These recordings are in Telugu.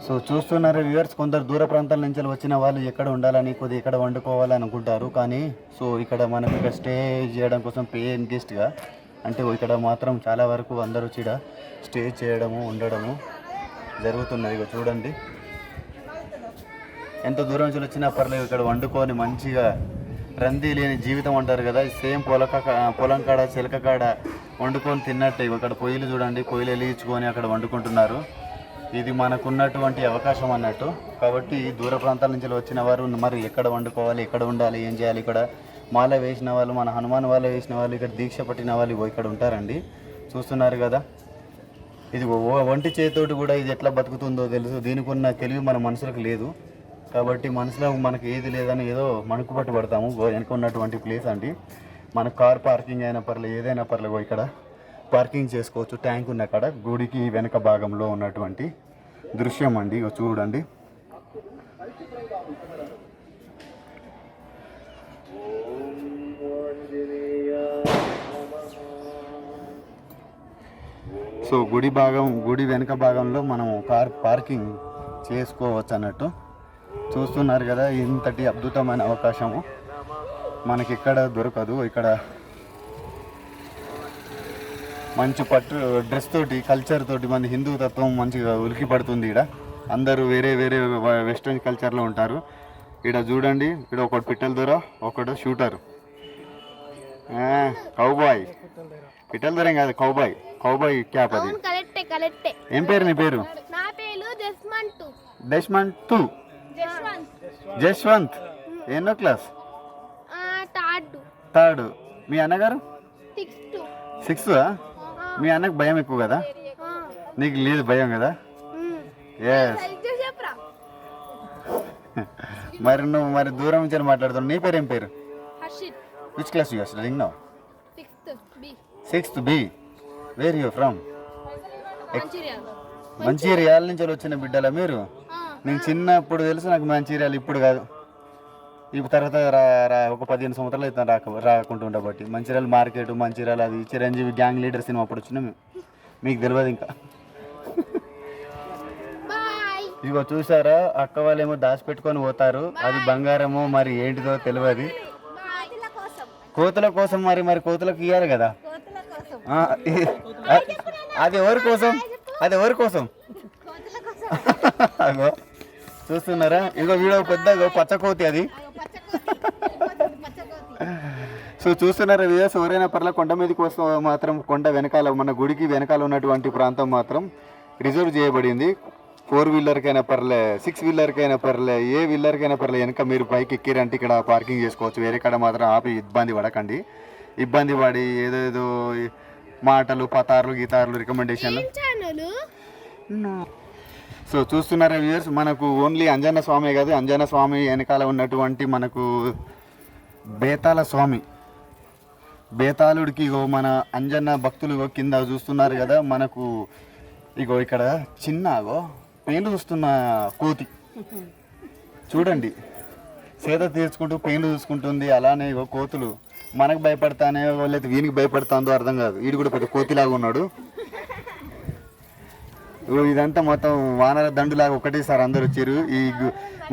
సో చూస్తున్నారు వ్యూవర్స్, కొందరు దూర ప్రాంతాల నుంచి వచ్చిన వాళ్ళు ఎక్కడ ఉండాలని కొద్దిగా ఎక్కడ వండుకోవాలని అనుకుంటారు. కానీ సో ఇక్కడ మనకు ఇక్కడ స్టే చేయడం కోసం పేయింగ్ గెస్ట్గా అంటే ఇక్కడ మాత్రం చాలా వరకు అందరూ ఇక్కడ స్టే చేయడము ఉండడము జరుగుతున్నది. ఇక చూడండి, ఎంత దూరం నుంచి వచ్చినా పర్లేదు ఇక్కడ వండుకొని మంచిగా రంది లేని జీవితం అంటారు కదా, సేమ్ పొలం కాడ చిలక కాడ వండుకొని తిన్నట్టే. ఇక్కడ పొయ్యిలు చూడండి, పొయ్యిలు వెలిగించుకొని అక్కడ వండుకుంటున్నారు. ఇది మనకున్నటువంటి అవకాశం అన్నట్టు. కాబట్టి దూర ప్రాంతాల నుంచి వచ్చిన వారు మరి ఎక్కడ వండుకోవాలి, ఎక్కడ ఉండాలి, ఏం చేయాలి, ఇక్కడ మాల వేసిన వాళ్ళు, మన హనుమాన్ వాళ్ళ వేసిన వాళ్ళు, ఇక్కడ దీక్ష పట్టిన వాళ్ళు ఇక్కడ ఉంటారండి. చూస్తున్నారు కదా, ఇది ఒంటి చేతితోటి కూడా ఇది ఎట్లా బతుకుతుందో తెలుసు. దీనికి ఉన్న తెలివి మన మనుషులకు లేదు. కాబట్టి మనసులో మనకు ఏది లేదని ఏదో మణుకుపట్టు పడతాము. వెనక ఉన్నటువంటి ప్లేస్ అండి, మన కార్ పార్కింగ్ అయినా పర్లేదు, ఏదైనా పర్లేదు ఇక్కడ పార్కింగ్ చేసుకోవచ్చు. ట్యాంక్ ఉన్న కాడ గుడికి వెనక భాగంలో ఉన్నటువంటి దృశ్యం అండి. చూడండి, సో గుడి వెనక భాగంలో మనం కార్ పార్కింగ్ చేసుకోవచ్చు అన్నట్టు. చూస్తున్నారు కదా, ఇంతటి అద్భుతమైన అవకాశము మనకి ఎక్కడ దొరకదు. ఇక్కడ మంచి పట్టు డ్రెస్ తోటి, కల్చర్ తోటి, మన హిందూ తత్వం మంచిగా ఉలికి పడుతుంది. ఇక్కడ అందరూ వేరే వేరే వెస్ట్రన్ కల్చర్లో ఉంటారు. ఇక్కడ చూడండి, ఇక్కడ ఒకటి పిట్టల దొర, ఒకడు షూటర్, కౌబాయ్. పిట్టల దొర కాదు, కౌబాయ్ క్యాప్ అది. ఏం పేరు నీ పేరు? జశ్వంత్. ఎన్నో క్లాస్? థర్డ్. మీ అన్నగారు? 6th. మీ అన్నకు భయం ఎక్కువ కదా, నీకు లేదు భయం కదా? ఎస్. మరి నువ్వు మరి దూరం నుంచి మాట్లాడుతున్నావు. నీ పేరు ఏం పేరు? Which class you are studying now? 6th B. Where you from? Mancherial నుంచి వచ్చిన బిడ్డలా మీరు? నేను చిన్నప్పుడు తెలుసు నాకు మంచిర్యాల, ఇప్పుడు కాదు. ఇప్పుడు తర్వాత ఒక 15 సంవత్సరాలు అయితే రాకుంటుంటా. బట్టి మంచిర్యాల మార్కెట్, మంచిర్యాల అది చిరంజీవి గ్యాంగ్ లీడర్ సినిమా అప్పుడు వచ్చినా మీకు తెలియదు ఇంకా. ఇగో చూసారా, అక్క వాళ్ళేమో దాచిపెట్టుకొని పోతారు. అది బంగారమో మరి ఏంటిదో తెలియదు. కోతుల కోసం. మరి కోతులకు ఇవ్వాలి కదా. అది ఎవరి కోసం? అగో చూస్తున్నారా, ఇగో వీడియో పెద్ద పచ్చకోతి అది. సో చూస్తున్నారా వ్యూయర్స్, ఎవరైనా పర్ల కొండ మీదకి వస్తే మాత్రం కొండ వెనకాల, మన గుడికి వెనకాల ఉన్నటువంటి ప్రాంతం మాత్రం రిజర్వ్ చేయబడింది. 4 వీలర్కైనా పర్లే, 6 వీలర్కైనా పర్లే, ఏ వీలర్కైనా పర్లే. వెనక మీరు బైక్ ఎక్కిరంటే ఇక్కడ పార్కింగ్ చేసుకోవచ్చు. వేరే కాడ మాత్రం ఆపి ఇబ్బంది పడకండి. ఇబ్బంది పడి ఏదేదో మాటలు, పతార్లు, గీతార్లు, రికమెండేషన్లు. సో చూస్తున్నారా వ్యూయర్స్, మనకు ఓన్లీ అంజన్న స్వామి కాదు, అంజన్న స్వామి వెనకాల ఉన్నటువంటి మనకు బేతాళ స్వామి, బేతాళుడికి ఇగో మన అంజన్న భక్తులు కింద చూస్తున్నారు కదా. మనకు ఇగో ఇక్కడ చిన్న పెయిన్లు చూస్తున్న కోతి చూడండి, సేద తీర్చుకుంటూ పెయిన్లు చూసుకుంటుంది. అలానే ఇగో కోతులు మనకు భయపడతానే వాళ్ళైతే వీనికి భయపడతాందో అర్థం కాదు. వీడు కూడా పెద్ద కోతిలాగా ఉన్నాడు. ఇదంతా మొత్తం వానర దండులాగా ఒకటేసారి అందరు వచ్చారు.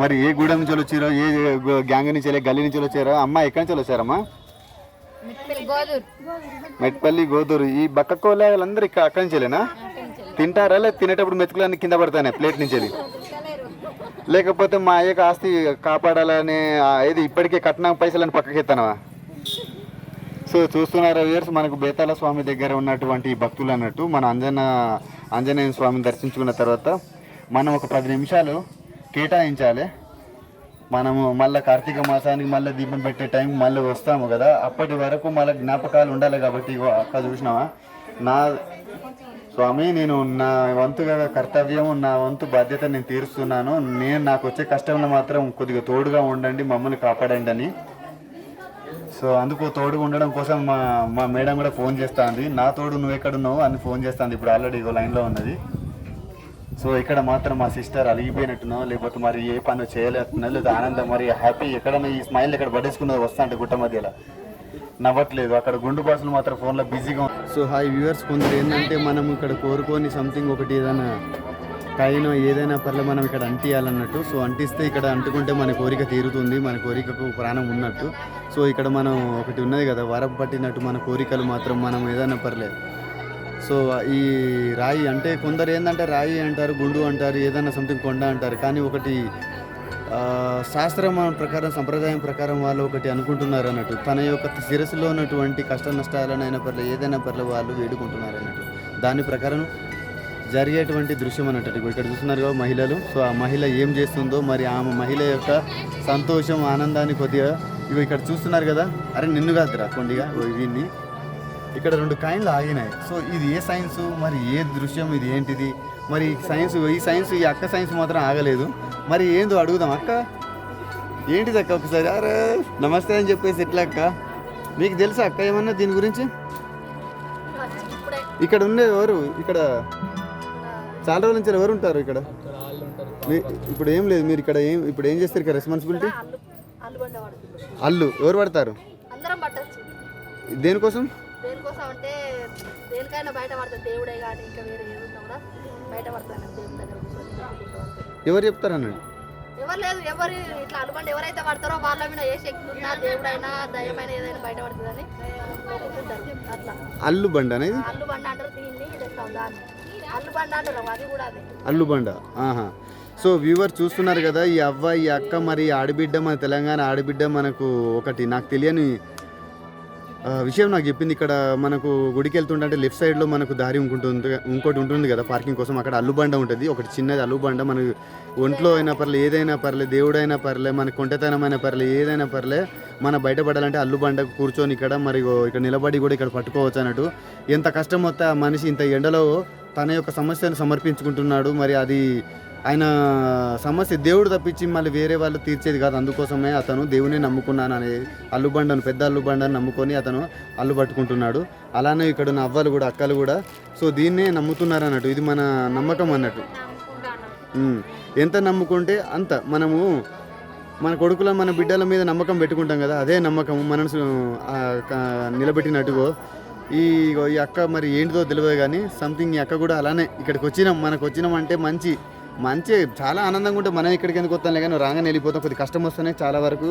మరి ఏ గూడెం నుంచి వచ్చారో, ఏ గ్యాంగ్ నుంచి, గల్లీ నుంచి వచ్చారో. అమ్మ ఎక్కడి నుంచి వచ్చారమ్మా? మెట్పల్లి గోదూరు. ఈ బక్క కోళ్ళందరూ ఇక్కడ అక్కడి నుంచేనా తింటారా? లేదా తినేటప్పుడు మెతుకులన్నీ కింద పడతానే ప్లేట్ నుంచి? లేకపోతే మా అయ్యకు ఆస్తి కాపాడాలని ఏది ఇప్పటికే కట్నం పైసలని పక్కకి ఎత్తానవా? సో చూస్తున్నారా వ్యూయర్స్, మనకు బేతాళ స్వామి దగ్గర ఉన్నటువంటి భక్తులు అన్నట్టు మన ఆంజనేయ స్వామిని దర్శించుకున్న తర్వాత మనం ఒక 10 నిమిషాలు కేటాయించాలి. మనము మళ్ళీ కార్తీక మాసానికి మళ్ళీ దీపం పెట్టే టైం మళ్ళీ వస్తాము కదా, అప్పటి వరకు మళ్ళీ జ్ఞాపకాలు ఉండాలి. కాబట్టి అక్క చూసినావా, నా స్వామి నేను నా వంతుగా కర్తవ్యం, నా వంతు బాధ్యత నేను తీరుస్తున్నాను. నాకు వచ్చే కష్టంలో మాత్రం కొద్దిగా తోడుగా ఉండండి, మమ్మల్ని కాపాడండి అని. సో అందుకు తోడుగా ఉండడం కోసం మా మేడం కూడా ఫోన్ చేస్తుంది. నా తోడు నువ్వు ఎక్కడున్నావు అని ఫోన్ చేస్తుంది. ఇప్పుడు ఆల్రెడీ లైన్లో ఉన్నది. సో ఇక్కడ మాత్రం మా సిస్టర్ అలిగిపోయినట్టున్నావు, లేకపోతే మరి ఏ పని చేయలేస్తున్నా, లేదా ఆనందం మరి హ్యాపీ ఎక్కడన్నా ఈ స్మైల్ ఎక్కడ పడేసుకున్నది వస్తా అంటే గుట్ట మధ్యలో నవ్వట్లేదు. అక్కడ గుండు బాసులు మాత్రం ఫోన్లో బిజీగా. సో హాయ్ వ్యూవర్స్, కొందరు ఏంటంటే మనం ఇక్కడ కోరుకొని సంథింగ్ ఒకటి ఏదైనా కాయినో ఏదైనా పర్లే మనం ఇక్కడ అంటియాలన్నట్టు. సో అంటిస్తే ఇక్కడ అంటుకుంటే మన కోరిక తీరుతుంది, మన కోరికకు ప్రాణం ఉన్నట్టు. సో ఇక్కడ మనం ఒకటి ఉన్నది కదా, వరం పట్టినట్టు మన కోరికలు మాత్రం మనం ఏదైనా పర్లేదు. సో ఈ రాయి అంటే కొందరు ఏంటంటే రాయి అంటారు, గుండు అంటారు, ఏదైనా సంథింగ్ కొండ అంటారు. కానీ ఒకటి శాస్త్రం ప్రకారం, సంప్రదాయం ప్రకారం వాళ్ళు ఒకటి అనుకుంటున్నారు అన్నట్టు. తన యొక్క శిరస్సులో ఉన్నటువంటి కష్ట నష్టాలనైనా పర్లేదు, ఏదైనా పర్లేదు వాళ్ళు వేడుకుంటున్నారు అన్నట్టు. దాని ప్రకారం జరిగేటువంటి దృశ్యం అన్నట్టు. ఇక్కడ చూస్తున్నారు కదా మహిళలు. సో ఆ మహిళ ఏం చేస్తుందో, మరి ఆమె మహిళ యొక్క సంతోషం, ఆనందాన్ని కొద్దిగా ఇవి ఇక్కడ చూస్తున్నారు కదా. అరే నిన్ను కాదురా కొండిగా వీడిని. ఇక్కడ 2 కాయిన్లు ఆగినాయి. సో ఇది ఏ సైన్సు, మరి ఏ దృశ్యం, ఇది ఏంటిది మరి? ఈ సైన్స్ ఈ అక్క సైన్స్ మాత్రం ఆగలేదు. మరి ఏందో అడుగుదాం. అక్క ఏంటిది అక్క ఒకసారి? అరే నమస్తే అని చెప్పేసి ఎట్లా అక్క? మీకు తెలుసా అక్క ఏమన్నా దీని గురించి? ఇక్కడ ఉండే ఎవరు, ఇక్కడ చాలా రోజుల నుంచి ఎవరు ఉంటారు ఇక్కడ? ఇప్పుడు ఏం లేదు, మీరు ఇక్కడ ఇప్పుడు ఏం చేస్తారు ఇక్కడ? రెస్పాన్సిబిలిటీ అల్లు ఎవరు పడతారు? దేనికోసం? అంటే దేనికైనా బయట పడతారు, దేవుడే కానీ ఇంకా వేరే ఏది ఉన్నా కూడా బయట పడతారు. ఎవరు చెప్తారు అన్నాడు? ఎవరు లేదు, ఎవరు ఇట్లా అనుకోండి, ఎవరైతే పడతారో వాళ్ళ మీద ఏ శక్తి ఉన్నా, దేవుడైనా దయ్యమైన ఏదైనా బయట పడుతుందని అట్లా. అల్లు బండ అనేది అల్లు బండ అంటారు దీన్ని, దాన్ని అల్లు బండ అంటారు. అది కూడా అదే అల్లు బండ. ఆహా. సో వ్యూవర్ చూస్తున్నారు కదా, ఈ అవ్వ ఈ అక్క మరి ఆడబిడ్డ, మన తెలంగాణ ఆడబిడ్డ మనకు ఒకటి నాకు తెలియని విషయం నాకు చెప్పింది. ఇక్కడ మనకు గుడికి వెళ్తుంటే లెఫ్ట్ సైడ్లో మనకు దారి ఇంకోటి ఉంటుంది కదా పార్కింగ్ కోసం, అక్కడ అల్లుబండ ఉంటుంది. ఒకటి చిన్నది అల్లుబండ. మనకు ఒంట్లో అయినా పర్లేదు, ఏదైనా పర్లేదు, దేవుడైనా పర్లేదు, మన కొంటతనమైనా పర్లేదు, ఏదైనా పర్లేదు, మన బయటపడాలంటే అల్లుబండకు కూర్చొని ఇక్కడ మరి ఇక్కడ నిలబడి కూడా ఇక్కడ పట్టుకోవచ్చు అన్నట్టు. ఎంత కష్టం వస్తే ఆ మనిషి ఇంత ఎండలో తన యొక్క సమస్యను సమర్పించుకుంటున్నాడు. మరి అది ఆయన సమస్య దేవుడు తప్పించి మళ్ళీ వేరే వాళ్ళు తీర్చేది కాదు. అందుకోసమే అతను దేవుని నమ్ముకున్నాను అనేది అల్లుబండను, పెద్ద అల్లుబండను నమ్ముకొని అతను అల్లు పట్టుకుంటున్నాడు. అలానే ఇక్కడ ఉన్న అవ్వలు కూడా, అక్కలు కూడా సో దీన్నే నమ్ముతున్నారు అన్నట్టు. ఇది మన నమ్మకం అన్నట్టు. ఎంత నమ్ముకుంటే అంత మనము మన కొడుకుల, మన బిడ్డల మీద నమ్మకం పెట్టుకుంటాం కదా, అదే నమ్మకం మనసు నిలబెట్టినట్టుగో ఈ అక్క మరి ఏంటిదో తెలియదు కానీ సంథింగ్ ఈ అక్క కూడా అలానే ఇక్కడికి వచ్చినాం. మనకు వచ్చినామంటే మంచి చాలా ఆనందంగా ఉంటే మనం ఇక్కడికి ఎందుకు వస్తాంలే కానీ రాగానే వెళ్ళిపోతాం. కొద్ది కష్టం వస్తేనే చాలా వరకు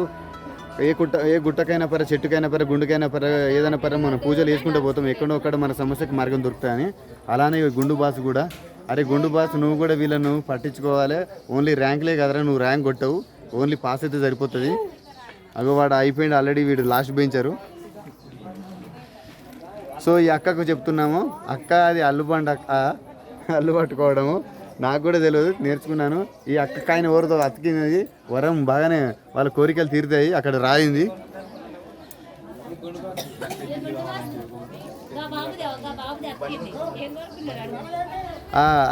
ఏ గుట్టకైనా పర, చెట్టుకైనా పర, గుండుకైనా పర, ఏదైనా పర మనం పూజలు వేసుకుంటూ పోతాం. ఎక్కడో ఒక్కడ మన సమస్యకి మార్గం దొరుకుతాయని. అలానే గుండు బాసు కూడా, అరే గుండు బాసు నువ్వు కూడా వీళ్ళను పట్టించుకోవాలి. ఓన్లీ ర్యాంక్లే కదరా, నువ్వు ర్యాంక్ కొట్టవు, ఓన్లీ పాస్ అయితే సరిపోతుంది. అగో వాడు అయిపోయింది ఆల్రెడీ, వీడు లాస్ట్ బెంచారు. సో ఈ అక్కకు చెప్తున్నాము, అక్క అది అల్లుబండ అక్క, అల్లు పట్టుకోవడము నాకు కూడా తెలియదు, నేర్చుకున్నాను. ఈ అక్క ఆయన ఎవరితో అతికినది వరం బాగానే వాళ్ళ కోరికలు తీరుతాయి. అక్కడ రాయింది.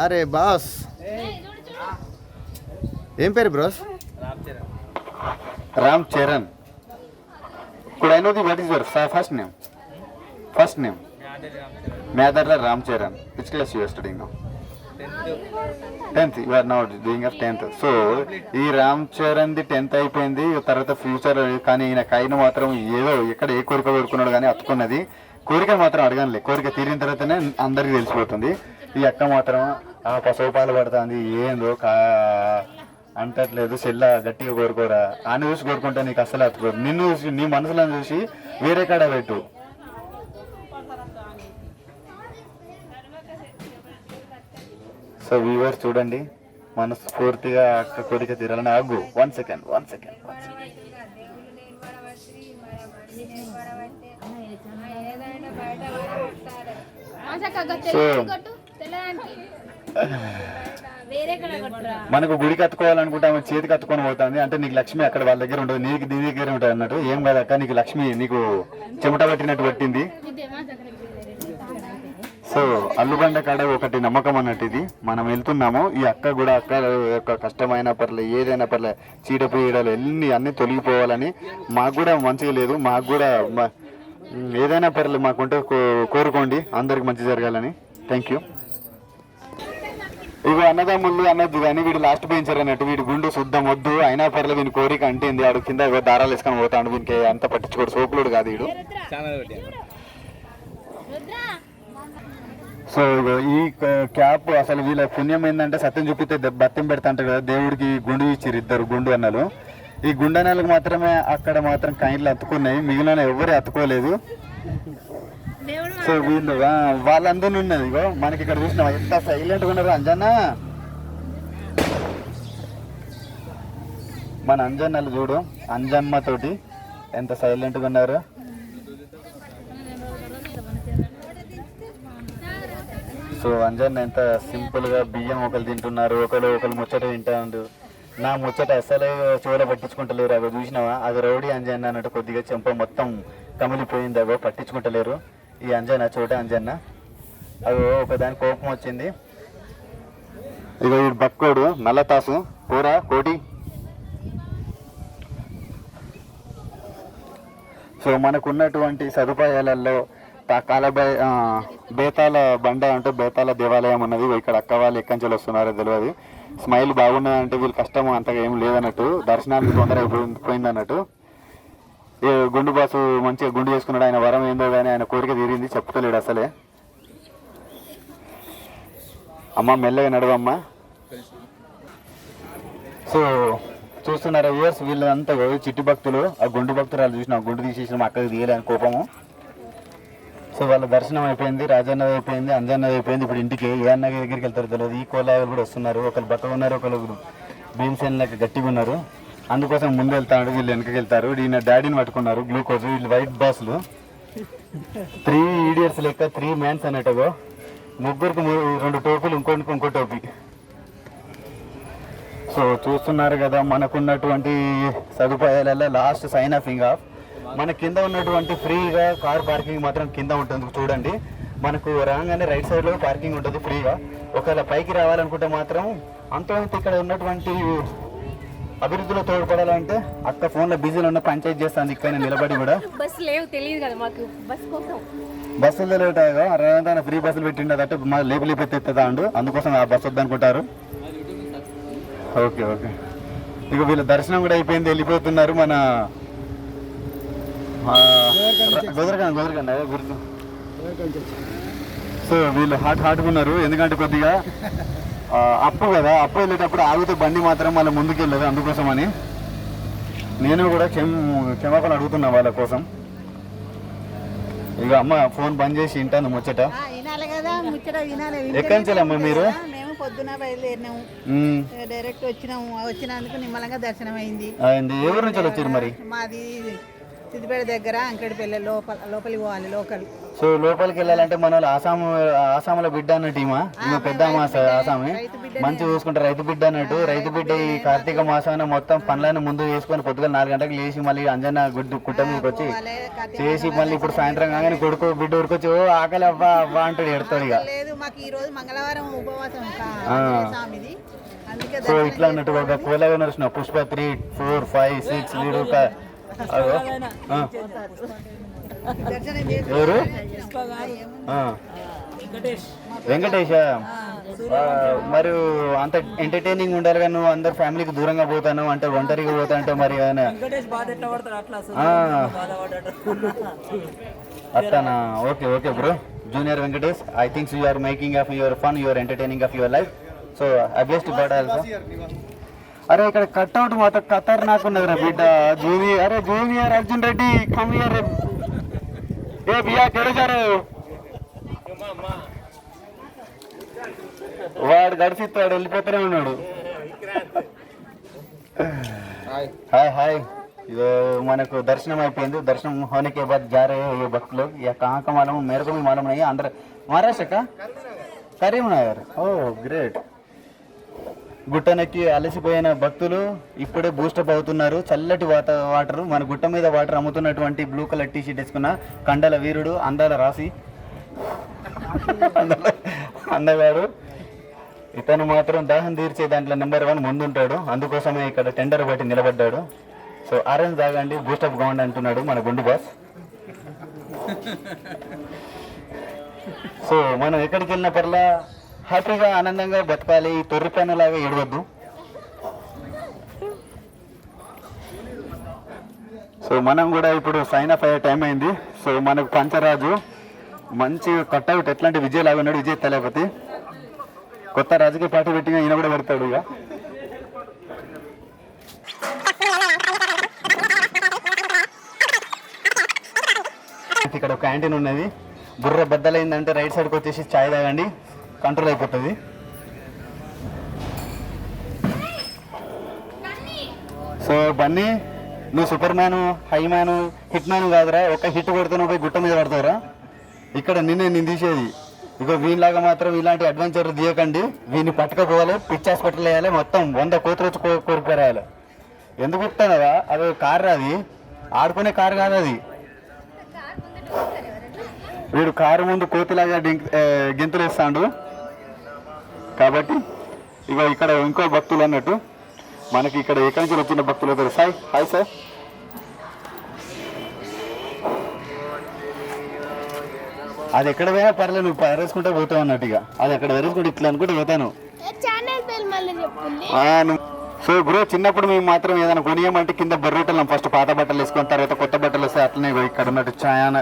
అరే బాస్ ఏం పేరు bros? Ram Charan. Could I know what is your first name? First name? Madhara Ram Charan. Which class you are studying now? 10th. You are now doing your 10th. So ఈ రామ్ చరణ్ ది 10th అయిపోయింది. తర్వాత ఫ్యూచర్ కానీ ఈయన కైన మాత్రం ఏదో ఎక్కడ ఏ కోరిక కోరుకున్నాడు కానీ అతుకున్నది. కోరిక మాత్రం అడగనులే, కోరిక తీరిన తర్వాతనే అందరికీ తెలిసిపోతుంది. ఈ అక్క మాత్రం పసుపు పాలు పడుతుంది, ఏందో అంటట్లేదు చెల్ల గట్టిగా కోరుకోరా అని చూసి కోరుకుంటే నీకు అస్సలు అతుకోరు. నిన్ను చూసి నీ మనసులో చూసి వేరే కాడ పెట్టు. సో వ్యూవర్స్ చూడండి, మనస్ఫూర్తిగా అక్క కోరిక తీరాలని ఆగు. 1 సెకండ్. సో మనకు గుడికి అత్తుకోవాలనుకుంటే ఆమె చేతికి అత్తుకొని పోతుంది అంటే నీకు లక్ష్మి అక్కడ వాళ్ళ దగ్గర ఉండదు, నీకు నీ దగ్గర ఉంటుంది అన్నట్టు. ఏం కాదక్క, నీకు లక్ష్మి నీకు చెమట పట్టినట్టు పట్టింది. సో అల్లుబండ కాడ ఒకటి నమ్మకం అన్నట్టు ఇది. మనం వెళ్తున్నాము, ఈ అక్క కూడా అక్క యొక్క కష్టమైన పర్లే ఏదైనా పర్లే చీడపీడలు అన్నీ తొలగిపోవాలని. మాకు కూడా మంచిగా లేదు, మాకు కూడా ఏదైనా పర్లేదు మాకుంటే కోరుకోండి, అందరికి మంచి జరగాలని. Thank you. ఇవి అన్నదమ్ముళ్ళు అన్నది కానీ వీడు లాస్ట్ బెంచర్ అన్నట్టు. వీడి గుండు శుద్ధం వద్దు అయినా పర్లేదు, వీని కోరిక అంటేంది. ఆడు కింద దారాలు వేసుకొని పోతాడు, వీనికి అంత పట్టించుకోడు, సోపులోడు కాదు వీడు. సో ఈ క్యాప్ అసలు వీళ్ళ పుణ్యం ఏంటంటే సత్యం చూపితే బత్తం పెడతా అంటారు కదా, దేవుడికి గుండు ఇచ్చారు ఇద్దరు గుండు అన్నలు. ఈ గుండెనాలకు మాత్రమే అక్కడ మాత్రం కైన్లు అతుకున్నాయి, మిగిలిన ఎవరు అతుకోలేదు. సో వీళ్ళు వాళ్ళందరూ ఉన్నది. ఇగో మనకి ఇక్కడ చూసినా ఎంత సైలెంట్గా ఉన్నారు. అంజన్న, మన అంజన్నలు చూడు, అంజమ్మ తోటి ఎంత సైలెంట్గా ఉన్నారు. సో అంజన్న ఎంత సింపుల్గా బియ్యం ఒకరు తింటున్నారు, ఒకరు ముచ్చట తింటారు. నా ముచ్చట అస్సలే చివర పట్టించుకుంటలేరు. అవి చూసినావా, అది రౌడీ అంజన్న అన్నట్టు కొద్దిగా చెంప మొత్తం కమిలిపోయింది, అవో పట్టించుకుంటలేరు. ఈ అంజన్న చోట అంజన్న అవి ఒకదాని కోపం వచ్చింది. ఇక వీడు బక్కోడు నల్లతాసు పోరా కోటి. సో మనకున్నటువంటి సదుపాయాలలో బేతాల బండ అంటే బేతాల దేవాలయం ఉన్నది. ఇక్కడ అక్క వాళ్ళు ఎక్కడి నుంచి వస్తున్నారో తెలియదు. స్మైల్ బాగున్నది అంటే వీళ్ళు కష్టం అంతగా ఏం లేదన్నట్టు, దర్శనానికి తొందర అయిపోయింది అన్నట్టు. గుండు బాసు మంచిగా గుండు చేసుకున్నాడు, ఆయన వరం ఏందో కానీ ఆయన కోరిక తీరింది, చెప్తలేడు అసలే. అమ్మ మెల్లగా నడవమ్మ. సో చూస్తున్నారా వ్యూవర్స్, వీళ్ళంతా చిట్టి భక్తులు. ఆ గుండు భక్తురాలు చూసిన గుండు తీసేసిన మా అక్కకి తీయలే అని కోపము. సో వాళ్ళ దర్శనం అయిపోయింది, రాజన్నది అయిపోయింది, అంజన్నది అయిపోయింది. ఇప్పుడు ఇంటికి ఏ అన్న దగ్గరికి వెళ్తారో తెలియదు. ఈ కోలాగలు కూడా వస్తున్నారు, ఒకరు బక్కగా ఉన్నారు, ఒకరు భీమసేనలకు గట్టిగా ఉన్నారు. అందుకోసం ముందు వెళ్తాడు, వీళ్ళు వెనకకి వెళ్తారు. ఈయన డాడీని పట్టుకున్నారు గ్లూకోజ్. వీళ్ళు వైట్ బాస్లు 3 ఈడియట్స్ లెక్క 3 మ్యాన్స్ అన్నట్టుగా. ముగ్గురికి 2 టోపీలు, ఇంకో టోపీ. సో చూస్తున్నారు కదా, మనకున్నటువంటి సదుపాయాలలో లాస్ట్ సైన్ ఆఫ్ ఆఫ్ మన కింద ఉన్నటువంటి ఫ్రీగా కార్ పార్కింగ్ మాత్రం కింద ఉంటుంది చూడండి. మనకు రాగానే రైట్ సైడ్లో పార్కింగ్ ఉంటుంది ఫ్రీగా. ఒకవేళ పైకి రావాలనుకుంటే మాత్రం అంత ఇక్కడ ఉన్నటువంటి అభివృద్ధిలో తోడ్పడాలంటే అక్క ఫోన్లో బిజీలో ఉన్న పంచాయతీ చేస్తాను ఇక్కడ నిలబడి కూడా. బస్సు లేవు, తెలియదు కదా మాకు బస్ కోసం. బస్సులు తెలియటాగా అరవై ఫ్రీ బస్సులు పెట్టిండదు అంటే మా లేపు ఎత్తుతా అండు, అందుకోసం ఆ బస్సు వద్దనుకుంటారు. ఓకే ఇక వీళ్ళ దర్శనం కూడా అయిపోయింది, వెళ్ళిపోతున్నారు. మన గుర్తు. సో వీళ్ళు హాట్గా ఉన్నారు, ఎందుకంటే కొద్దిగా అప్పు కదా, అప్పు వెళ్ళేటప్పుడు ఆగితే బండి మాత్రం మళ్ళీ ముందుకు వెళ్ళదు, అందుకోసం అని నేను కూడా క్షమాపణ అడుగుతున్నా వాళ్ళ కోసం. ఇక అమ్మ ఫోన్ బంద్ చేసి వింటాను ముచ్చట. ఎక్కడి నుంచి అమ్మ మీరు? పొద్దున బయలుదేరినాము, డైరెక్ట్ వచ్చినందుకు నిమ్మలంగా దర్శనం అయింది. ఎవరి నుంచి వచ్చారు మరి? మాది సిద్దిపేట దగ్గర అంకడిపల్లి, లోపలికి పోవాలి లోకల్. సో లోపలికి వెళ్ళాలంటే మన ఆసాముల బిడ్డ అన్నట్టు ఈమె పెద్ద ఆసామి మంచిగా చూసుకుంటారు, రైతు బిడ్డ అన్నట్టు. రైతు బిడ్డ ఈ కార్తీక మాసాన మొత్తం పనులను ముందు చేసుకొని పొద్దుగా 4 గంటలకు లేచి మళ్ళీ అంజన్న గుట్ట మీదకి వచ్చి చేసి మళ్ళీ ఇప్పుడు సాయంత్రం కాగానే కొడుకు బిడ్డ ఉరికొచ్చి ఓ ఆకలి అవ్వా అవ్వా అంటాడు, ఎడతాడు. ఇక లేదు మాకు ఈ రోజు మంగళవారం ఉపవాసం స్వామిది, అందుకే. సో ఇట్లా అన్నట్టు ఒక కోలాగా నడుస్తున్నా పుష్ప 3, 4, 5, 6 వీడు. ఎవరు? వెంకటేష్. మరి అంత ఎంటర్టైనింగ్ ఉండాలి కానీ నువ్వు అందరు ఫ్యామిలీకి దూరంగా పోతాను అంటే, ఒంటరిగా పోతా అంటే మరి అట్టానా? Okay bro. Junior Venkatesh, I thinks you are making of your fun, you are entertaining of your life. So I blessed God also. అరే ఇక్కడ కట్అవుట్ మాత్రం ఖతర్నాక్ ఉన్నది రా బిడ్డ. Junior Arjun Reddy come here. ఏ బియా గెలిచారు వాడు గడిపిస్తాడు వెళ్ళిపోతూనే ఉన్నాడు. Hi hi. ఇదో మనకు దర్శనం అయిపోయింది. దర్శనం होने के बाद जा रहे हैं ये भक्त लोग. या कहाँ का मालूम, मेरे को भी मालूम नहीं है. आंध्र महाराष्ट्र का కరీంనగర్. ఓ గ్రేట్. గుట్టనెక్కి అలసిపోయిన భక్తులు ఇప్పుడే బూస్టప్ అవుతున్నారు. చల్లటి వాటర్, మన గుట్ట మీద వాటర్ అమ్ముతున్నటువంటి బ్లూ కలర్ టీ షర్ట్ వేసుకున్న కండల వీరుడు, అందాల రాసి అందగాడు ఇతను మాత్రం దాహం తీర్చే దాంట్లో నెంబర్ 1 ముందుంటాడు. అందుకోసమే ఇక్కడ టెండర్ బట్టి నిలబడ్డాడు. సో ఆరెంజ్ తాగండి బూస్టప్ కావండి అంటున్నాడు మన గుండు బాస్. సో మనం ఎక్కడికి వెళ్ళిన పర్లా హ్యాపీగా ఆనందంగా బతకాలి. ఈ తొర్రి పైనలాగా ఏడవద్దు. సో మనం కూడా ఇప్పుడు సైన్ అప్ అయ్యే టైం అయింది. సో మనకు పంచరాజు మంచి కట్అవుట్ ఎట్లాంటి విజయ్ లాగా ఉన్నాడు. విజయ్ తలపతి కొత్త రాజకీయ పార్టీ పెట్టిన ఈయన కూడా పెడతాడు. ఇక ఇక్కడ ఒక క్యాంటీన్ ఉన్నది. బుర్ర బద్దలైందంటే రైట్ సైడ్కి వచ్చేసి చాయ్ తాగండి, కంట్రోల్ అయిపోతుంది. సో బన్నీ నువ్వు super man, high man, hit man కాదురా. ఒక హిట్ కొడితే నువ్వు పోయి గుట్ట మీద పడతావురా. ఇక్కడ నేను తీసేది. ఇక వీళ్ళలాగా మాత్రం ఇలాంటి అడ్వెంచర్ తీయకండి. వీడిని పట్టుకపోవాలి, పిచ్చి హాస్పిటల్ వేయాలి, మొత్తం 100 కోతులు వచ్చి కోరుకోరాయాలి. ఎందుకు చెప్తానరా? అది కారు, అది ఆడుకునే కారు కాదు. అది వీడు కారు ముందు కోతిలాగా గెంతులు వేస్తాడు. కాబట్టి ఇక ఇక్కడ ఇంకో భక్తులు అన్నట్టు మనకి ఇక్కడ ఎక్కడి నుంచి వచ్చిన భక్తులు అవుతారు. Sir hi sir. అది ఎక్కడ పోయినా పర్లేదు, నువ్వు పరేసుకుంటే పోతావు అన్నట్టుగా. అది అక్కడ వరేసుకుంటే ఇట్లా అనుకుంటే పోతాను. సో బ్రో చిన్నప్పుడు మేము మాత్రం ఏదైనా కొనియమంటే కింద బర్రెటలు ఫస్ట్ పాత బట్టలు వేసుకున్న తర్వాత కొత్త బట్టలు వస్తే అట్లనే ఇక్కడ ఉన్నట్టు చాలా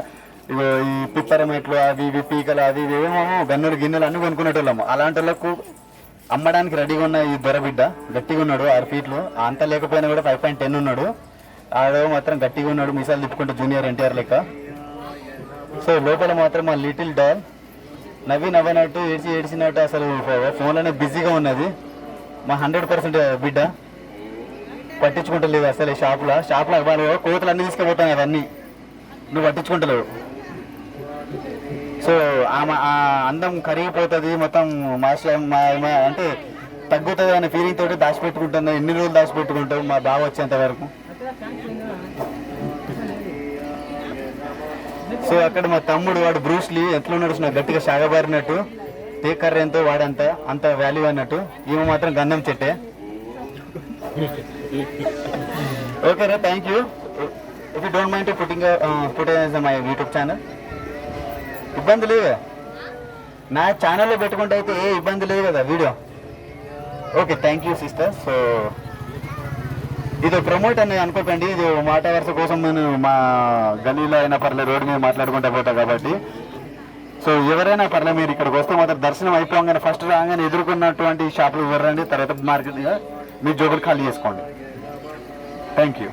ఇగో ఈ పిత్తర మెట్లు అవి ఇవి పీకలు అవి ఏమో గన్నులు గిన్నెలు అన్నీ కొనుక్కునేటోళ్ళము. అలాంటి వాళ్ళకు అమ్మడానికి రెడీగా ఉన్న ఈ దొరబిడ్డ గట్టిగా ఉన్నాడు. 6 ఫీట్లు అంత లేకపోయినా కూడా 5.10 ఉన్నాడు. ఆడో మాత్రం గట్టిగా ఉన్నాడు, మిసాలు తిప్పుకుంటూ జూనియర్ ఎన్టీఆర్ లెక్క. సో లోపల మాత్రం మా లిటిల్ డాల్ నవ్వినట్టు ఏడ్చినట్టు అసలు ఫోన్లోనే బిజీగా ఉన్నది. మా 100% బిడ్డ పట్టించుకుంటలేదు అసలు. షాప్లో కోతులు అన్నీ తీసుకుపోతాను అవన్నీ నువ్వు పట్టించుకుంటలేవు. సో ఆమె ఆ అందం కరిగిపోతుంది మొత్తం. అంటే తగ్గుతుంది అనే ఫీలింగ్ తోటి దాచిపెట్టుకుంటుంది. ఎన్ని రోజులు దాచిపెట్టుకుంటావు మా బావ వచ్చేంత వరకు. సో అక్కడ మా తమ్ముడు వాడు బ్రూస్లీ ఎట్లా నడుస్తున్నాడు గట్టిగా సాగబారినట్టు. టేకర్ ఎంతో అంత వాల్యూ అన్నట్టు. ఈమె మాత్రం గంధం చెట్టే. ఓకే రా, thank you. If you don't mind putting my YouTube channel. ఇబ్బంది లేదు కదా నా ఛానల్లో పెట్టుకుంటే అయితే ఏ ఇబ్బంది లేదు కదా video. Okay thank you sister. So ఇది ప్రమోట్ అని అనుకోకండి, ఇది మాట వరుస కోసం నేను మా గలీలో అయినా పర్లేదు రోడ్డు మీద మాట్లాడుకుంటా పోతా కాబట్టి. సో ఎవరైనా పర్లేదు మీరు ఇక్కడికి వస్తే మాత్రం దర్శనం అయిపోగానే ఫస్ట్ రాగానే ఎదుర్కొన్నటువంటి షాపులు వెళ్ళండి. తర్వాత మార్కెట్గా మీ జోబులు ఖాళీ చేసుకోండి. Thank you.